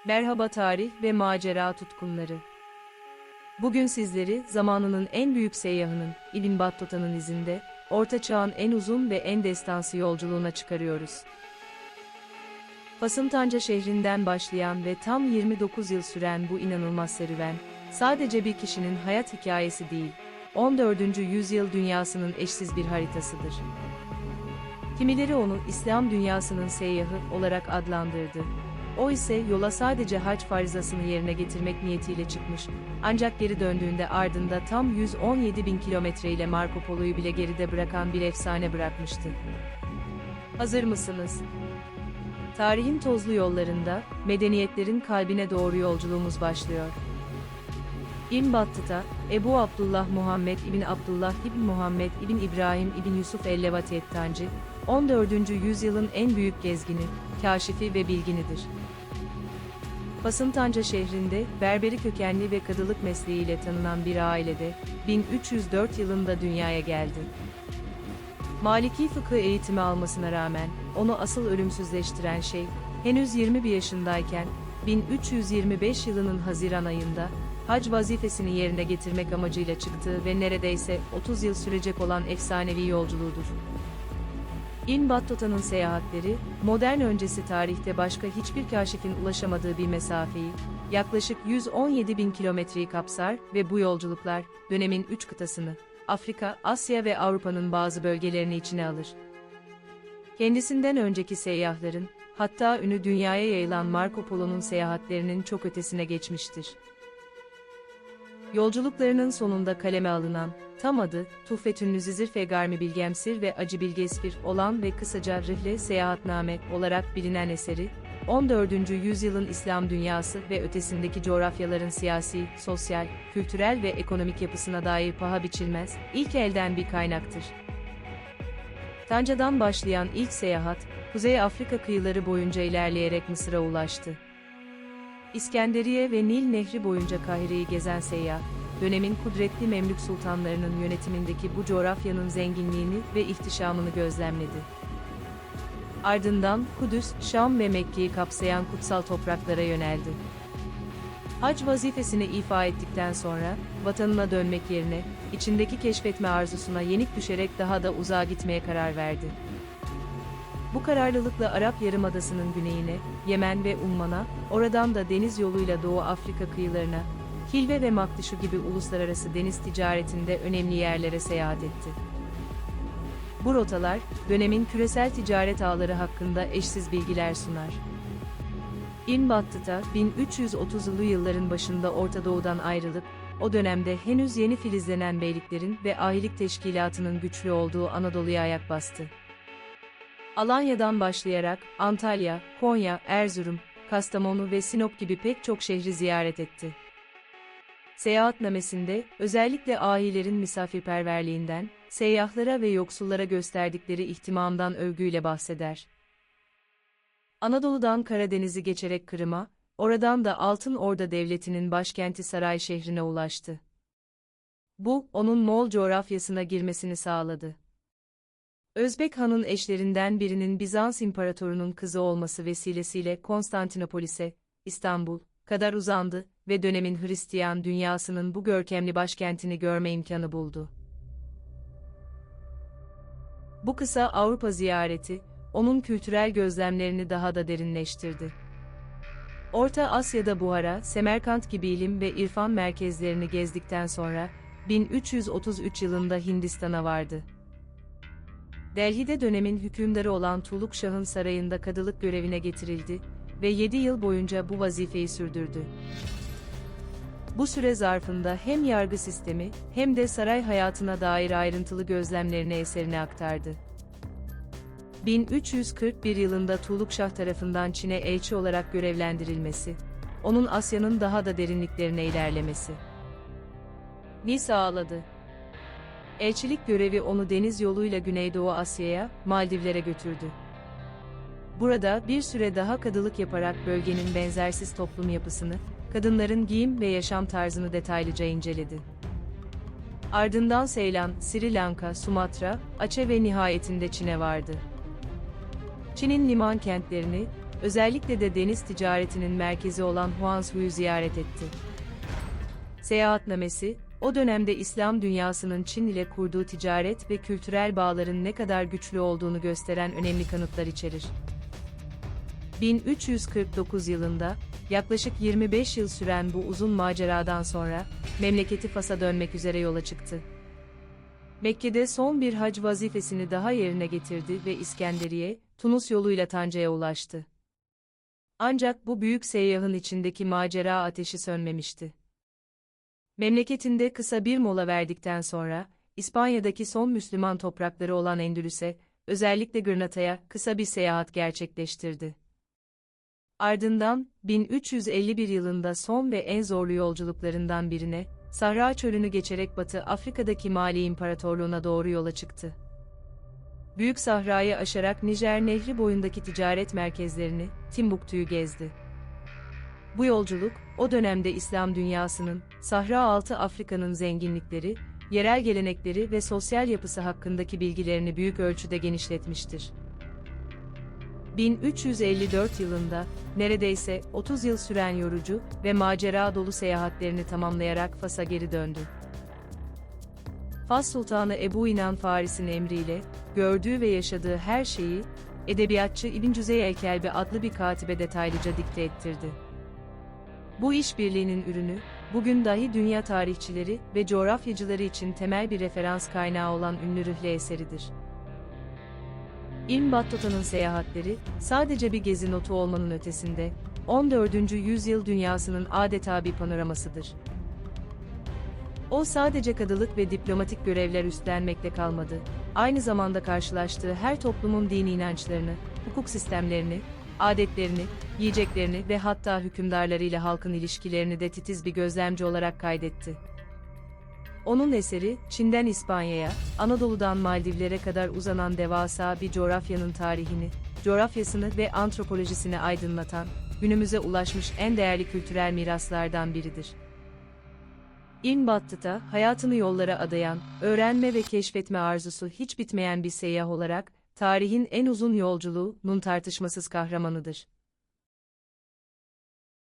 Merhaba tarih ve macera tutkunları. Bugün sizleri zamanının en büyük seyyahının, İbn Battuta'nın izinde, Orta Çağ'ın en uzun ve en destansı yolculuğuna çıkarıyoruz. Fas'ın Tanca şehrinden başlayan ve tam 29 yıl süren bu inanılmaz serüven, sadece bir kişinin hayat hikayesi değil, 14. yüzyıl dünyasının eşsiz bir haritasıdır. Kimileri onu İslam dünyasının seyyahı olarak adlandırdı. O ise yola sadece hac farizasını yerine getirmek niyetiyle çıkmış, ancak geri döndüğünde ardında tam 117 bin kilometre ile Marco Polo'yu bile geride bırakan bir efsane bırakmıştı. Hazır mısınız? Tarihin tozlu yollarında, medeniyetlerin kalbine doğru yolculuğumuz başlıyor. İbn Battuta, Ebu Abdullah Muhammed İbn Abdullah İbn Muhammed İbn İbrahim İbn Yusuf el-Levati et-Tanci, 14. yüzyılın en büyük gezgini, kâşifi ve bilginidir. Fas'ın Tanca şehrinde, Berberi kökenli ve kadılık mesleğiyle tanınan bir ailede, 1304 yılında dünyaya geldi. Maliki fıkıh eğitimi almasına rağmen, onu asıl ölümsüzleştiren şey, henüz 21 yaşındayken, 1325 yılının Haziran ayında, hac vazifesini yerine getirmek amacıyla çıktığı ve neredeyse 30 yıl sürecek olan efsanevi yolculuğudur. İbn Battuta'nın seyahatleri, modern öncesi tarihte başka hiçbir kâşifin ulaşamadığı bir mesafeyi, yaklaşık 117 bin kilometreyi kapsar ve bu yolculuklar, dönemin 3 kıtasını, Afrika, Asya ve Avrupa'nın bazı bölgelerini içine alır. Kendisinden önceki seyyahların, hatta ünü dünyaya yayılan Marco Polo'nun seyahatlerinin çok ötesine geçmiştir. Yolculuklarının sonunda kaleme alınan, tam adı, Tuhfetün Nüzizir Fegarmi Bilgemsir ve Acı Bilgesfir olan ve kısaca Rihle Seyahatname olarak bilinen eseri, 14. yüzyılın İslam dünyası ve ötesindeki coğrafyaların siyasi, sosyal, kültürel ve ekonomik yapısına dair paha biçilmez, ilk elden bir kaynaktır. Tanca'dan başlayan ilk seyahat, Kuzey Afrika kıyıları boyunca ilerleyerek Mısır'a ulaştı. İskenderiye ve Nil Nehri boyunca Kahire'yi gezen seyyah, dönemin kudretli Memlük sultanlarının yönetimindeki bu coğrafyanın zenginliğini ve ihtişamını gözlemledi. Ardından Kudüs, Şam ve Mekke'yi kapsayan kutsal topraklara yöneldi. Hac vazifesini ifa ettikten sonra, vatanına dönmek yerine, içindeki keşfetme arzusuna yenik düşerek daha da uzağa gitmeye karar verdi. Bu kararlılıkla Arap Yarımadası'nın güneyine, Yemen ve Umman'a, oradan da deniz yoluyla Doğu Afrika kıyılarına, Hilve ve Makdişu gibi uluslararası deniz ticaretinde önemli yerlere seyahat etti. Bu rotalar, dönemin küresel ticaret ağları hakkında eşsiz bilgiler sunar. İbn Battuta, 1330'lu yılların başında Orta Doğu'dan ayrılıp, o dönemde henüz yeni filizlenen beyliklerin ve ahilik teşkilatının güçlü olduğu Anadolu'ya ayak bastı. Alanya'dan başlayarak Antalya, Konya, Erzurum, Kastamonu ve Sinop gibi pek çok şehri ziyaret etti. Seyahatnamesinde, özellikle ahilerin misafirperverliğinden, seyyahlara ve yoksullara gösterdikleri ihtimamdan övgüyle bahseder. Anadolu'dan Karadeniz'i geçerek Kırım'a, oradan da Altın Orda Devleti'nin başkenti Saray şehrine ulaştı. Bu, onun Moğol coğrafyasına girmesini sağladı. Özbek Han'ın eşlerinden birinin Bizans İmparatorunun kızı olması vesilesiyle Konstantinopolis'e, İstanbul, kadar uzandı ve dönemin Hristiyan dünyasının bu görkemli başkentini görme imkanı buldu. Bu kısa Avrupa ziyareti, onun kültürel gözlemlerini daha da derinleştirdi. Orta Asya'da Buhara, Semerkant gibi ilim ve irfan merkezlerini gezdikten sonra, 1333 yılında Hindistan'a vardı. Delhi'de dönemin hükümdarı olan Tuğluk Şah'ın sarayında kadılık görevine getirildi ve 7 yıl boyunca bu vazifeyi sürdürdü. Bu süre zarfında hem yargı sistemi hem de saray hayatına dair ayrıntılı gözlemlerini eserine aktardı. 1341 yılında Tuğluk Şah tarafından Çin'e elçi olarak görevlendirilmesi, onun Asya'nın daha da derinliklerine ilerlemesi ni sağladı. Elçilik görevi onu deniz yoluyla Güneydoğu Asya'ya, Maldivlere götürdü. Burada bir süre daha kadılık yaparak bölgenin benzersiz toplum yapısını, kadınların giyim ve yaşam tarzını detaylıca inceledi. Ardından Seylan, Sri Lanka, Sumatra, Aceh ve nihayetinde Çin'e vardı. Çin'in liman kentlerini, özellikle de deniz ticaretinin merkezi olan Huangzhou'yu ziyaret etti. Seyahatnamesi, o dönemde İslam dünyasının Çin ile kurduğu ticaret ve kültürel bağların ne kadar güçlü olduğunu gösteren önemli kanıtlar içerir. 1349 yılında, yaklaşık 25 yıl süren bu uzun maceradan sonra, memleketi Fas'a dönmek üzere yola çıktı. Mekke'de son bir hac vazifesini daha yerine getirdi ve İskenderiye, Tunus yoluyla Tanca'ya ulaştı. Ancak bu büyük seyyahın içindeki macera ateşi sönmemişti. Memleketinde kısa bir mola verdikten sonra, İspanya'daki son Müslüman toprakları olan Endülüs'e, özellikle Gırnata'ya kısa bir seyahat gerçekleştirdi. Ardından, 1351 yılında son ve en zorlu yolculuklarından birine, Sahra Çölü'nü geçerek Batı Afrika'daki Mali İmparatorluğu'na doğru yola çıktı. Büyük Sahra'yı aşarak Nijer Nehri boyundaki ticaret merkezlerini, Timbuktu'yu gezdi. Bu yolculuk, o dönemde İslam dünyasının, Sahra altı Afrika'nın zenginlikleri, yerel gelenekleri ve sosyal yapısı hakkındaki bilgilerini büyük ölçüde genişletmiştir. 1354 yılında, neredeyse 30 yıl süren yorucu ve macera dolu seyahatlerini tamamlayarak Fas'a geri döndü. Fas Sultanı Ebu İnan Faris'in emriyle, gördüğü ve yaşadığı her şeyi, edebiyatçı İbn Cüzey el-Kelbi adlı bir katibe detaylıca dikte ettirdi. Bu işbirliğinin ürünü, bugün dahi dünya tarihçileri ve coğrafyacıları için temel bir referans kaynağı olan ünlü Rühle eseridir. İbn Battuta'nın seyahatleri, sadece bir gezi notu olmanın ötesinde, 14. yüzyıl dünyasının adeta bir panoramasıdır. O sadece kadılık ve diplomatik görevler üstlenmekle kalmadı, aynı zamanda karşılaştığı her toplumun dini inançlarını, hukuk sistemlerini, adetlerini, yiyeceklerini ve hatta hükümdarlarıyla halkın ilişkilerini de titiz bir gözlemci olarak kaydetti. Onun eseri, Çin'den İspanya'ya, Anadolu'dan Maldivlere kadar uzanan devasa bir coğrafyanın tarihini, coğrafyasını ve antropolojisini aydınlatan, günümüze ulaşmış en değerli kültürel miraslardan biridir. İbn Battuta, hayatını yollara adayan, öğrenme ve keşfetme arzusu hiç bitmeyen bir seyyah olarak, tarihin en uzun yolculuğunun tartışmasız kahramanıdır.